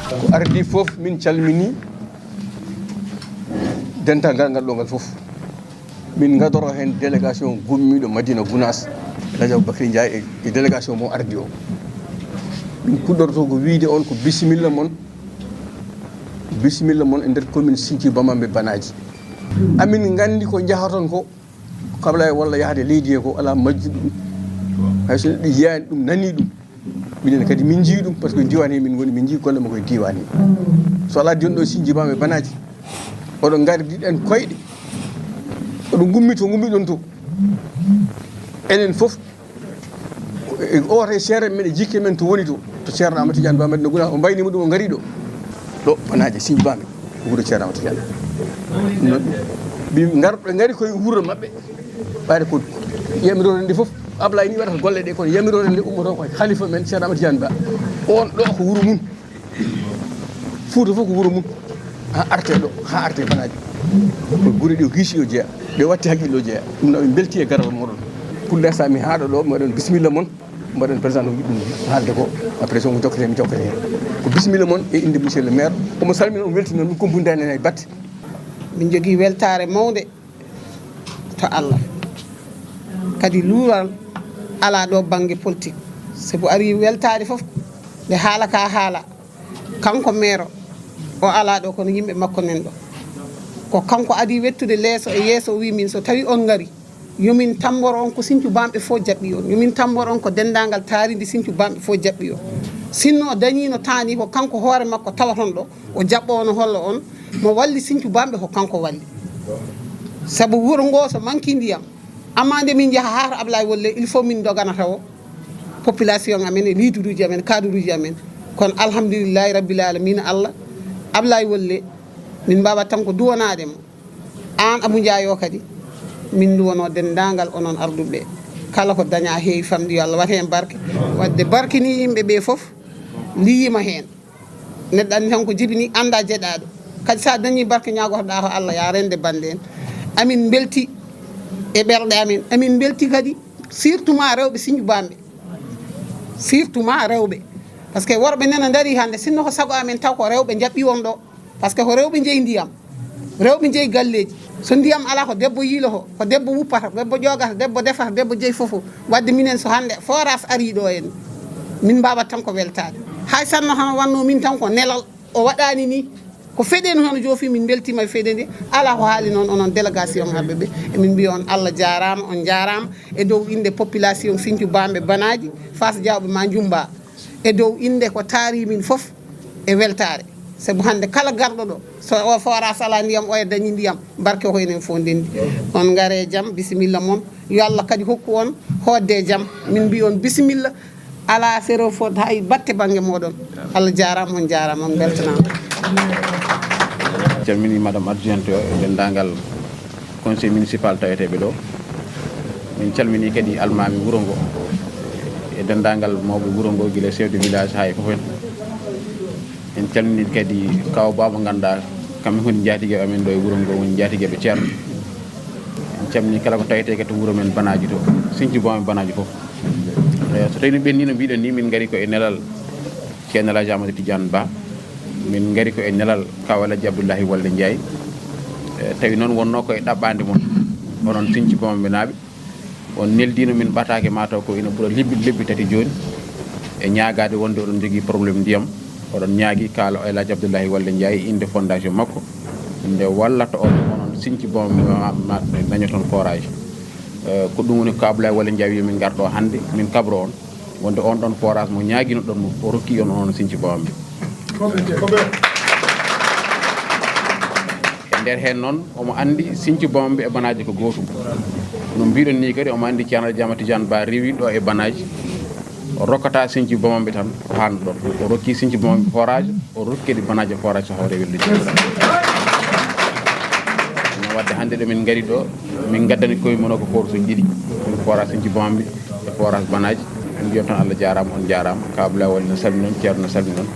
ko ardi fof min calmini dental ngal ɗo ngal fof min gadoro hen délégation gummiɗo Madina Gounass Elhaji Aboubacry Ndiaye e délégation mo ardi o min puɗɗorto ko wiide on ko bisimilla mon e nder commune Sinthiou Bamambé Banaji amin gandi ko jahaton ko kabla walla yahde leydi he ko ala majji ɗum hayso neɗɗo yiyani ɗum nani ɗum minen kadi min jii ɗum par ce que diwani he min goni min jii golle makko e diwani so ala joni ɗo Sinthiou Bamambé Banaji oɗon gardiɗen koyɗe oɗon gummiɗon to enen fof ote seere men e jikke men to woni to ceerno Amadou Tidiane Ba Madina Gounass o mbaynima ɗum o gari ɗo Banaji Sinthiou Bamambé wuuro ceerno Amadou Tidiane ɓe gari koye wuuro mabɓe ɓayde ko yamirore nde fof Ablaye ni waɗata golle ɗe kono yamirore nde ummoto ko halifa men ceerno Amadou Tidiane Ba on ɗo ko wuuro mum Fouta fof ko wuuro mum ha arte Banaji ko guure ɗe hiisi o jeeya ɓe watti haqqille o jeeya ɗum noon ɓe belti e garal moɗon pour l'instant mi haaɗo ɗo mbaɗen bisimilla moon mbaɗen président o yiɗ ɗum haalde ko après so mo jokkete mi jokkete hen ko bisimilla moon e inde monsieur le maire omo salmina omo weltina noon min kompundani hen e batte min jogui weltare mawde to Allah kadi luural ala ɗo banggue politique sabu ari weltare foof nde haala ka haala kanko maire o ala ɗo kono yimɓe makko nen ɗo ko kanko adi wettude leeso e yeeso o wi min so tawi on gari yomin tamboro on ko Sinthiou Bamɓe fof jaɓɓi on yomin tamboro on ko dendagal taaride Sinthiou Bamɓe fof jaɓɓi on sinno dañino tani ko kanko hoore makko tawaton ɗo o jaɓɓono holla on mo walli Sinthiou Bamɓe ko kanko walli saabu wuuro ngo so manki ndiyam amma nde min jaaha ha to Ablaye Wolle il faut min doganata o population amen e liduruji amen kaduruji amen kono alhamdulillahi rabbil alamina Allah Ablaye Wolle min mbawa tan ko duwanademo an Abou Ndiaye o kadi min duwono dendagal onon arduɓe kala ko daña heewi famɗi yo Allah wat hen barke wadde barkini yimɓeɓe foof liyima hen neɗɗo andi tan ko jibini anda jeɗaɗo kadi sa dañi barke ñagotoɗa ko Allah ya rende bande en amin belti e ɓerɗe amen amin belti kadi surtout ma rewɓe Sinthiou Bamɓe surtout ma rewɓe par ce que worɓe nena daari hande sinno ko saago amen taw ko rewɓe jaɓɓi on ɗo par ce que ko rewɓe jeeyi ndiyam rewɓe jeeyi galleji so ndiyam ala ko debbo yiilo ko debbo wuppata debbo ƴogata debbo defata debbo jeeyi fofo wadde minen so hande forage ari ɗo en min mbawat tan ko weltade hay sanno hono wanno min tan ko nelal o waɗani ni ko feɗeni hono joofi min beltima e feɗe nde ala ko haali noon onon délégation maɓɓe ɓe emin mbiya on Allah jarama on jarama e dow inde population Sinthiou Bamɓe Banaji Fass Diawɓe ma Jumba e dow inde ko taari min foof e weltare sabu hande kala garɗo ɗo so o forage ala ndiyam o e dañi ndiyam barke ko enen fof ndendi on gaare jaam bisimilla moon yo Allah kadi hokku on hodde jaam min mbi on bisimilla ala sero fot hay batte banggue moɗon Allah jarama on jarama on beltanama calmini madame adjointe o e dendagal conseil municipal taweteɓe ɗo min calmini kadi almami wuuro ngo e dendagal mawɓe wuuro ngo guila chef de village hay fof en calmini kadi kaw baba ganduɗa kamɓe woni jaatigueɓe amen ɗo e wuuro ngo woni jaatigueɓe ceerno en calmini kala ko tawete kadi wuuro men Banaji to Sinthiou Bamɓe Banaji foof so tawi no ɓenni no mbiɗen ni min gari ko e nelal ceerno Elhaji Amadou Tidiane Ba min gari ko e nelal kaw Elhaji Abdoulaye Waldé Ndiaye tawi noon wonno koye ɗaɓɓade moon onon Sinthiou Bamɓe naaɓe on neldino min ɓatake mataw ko ina ɓuura lebbi tati joni e ñagade wonde oɗon jogui probléme ndiyam oɗon ñaagui kaala Elhaji Abdoulaye Waldé Ndiaye inde fondation makko nde wallata on onon Sinthiou Bamɓe dañaton forage ko ɗum woni ko Abdoulaye Waldé Ndiaye wi min garɗo hande min kabro on wonde on ɗon forage mo ñaguino ɗon mo o rokki on onon Sinthiou Bamɓe e nder hen noon omo andi Sinthiou Bamɓe e Banaji ko gotum no mbiɗon ni kadi omo andi ceerno Elhaji Amadou Tidiane Ba rewi ɗo e Banaji o rokkata Sinthiou Bamɓe tan ko hanno ɗon o rokki Sinthiou Bamɓe forage o rokki kadi Banaji forage so hawre wellude no wadde hande ɗo min gari ɗo min gaddani koye mono ko forage uji ɗiɗi woni forage Sinthiou Bamɓe e forage Banaji en mbiyam tan Allah jarama on jarama ka Abdoulaye Waldé no salmi noon ceerno no salmi noon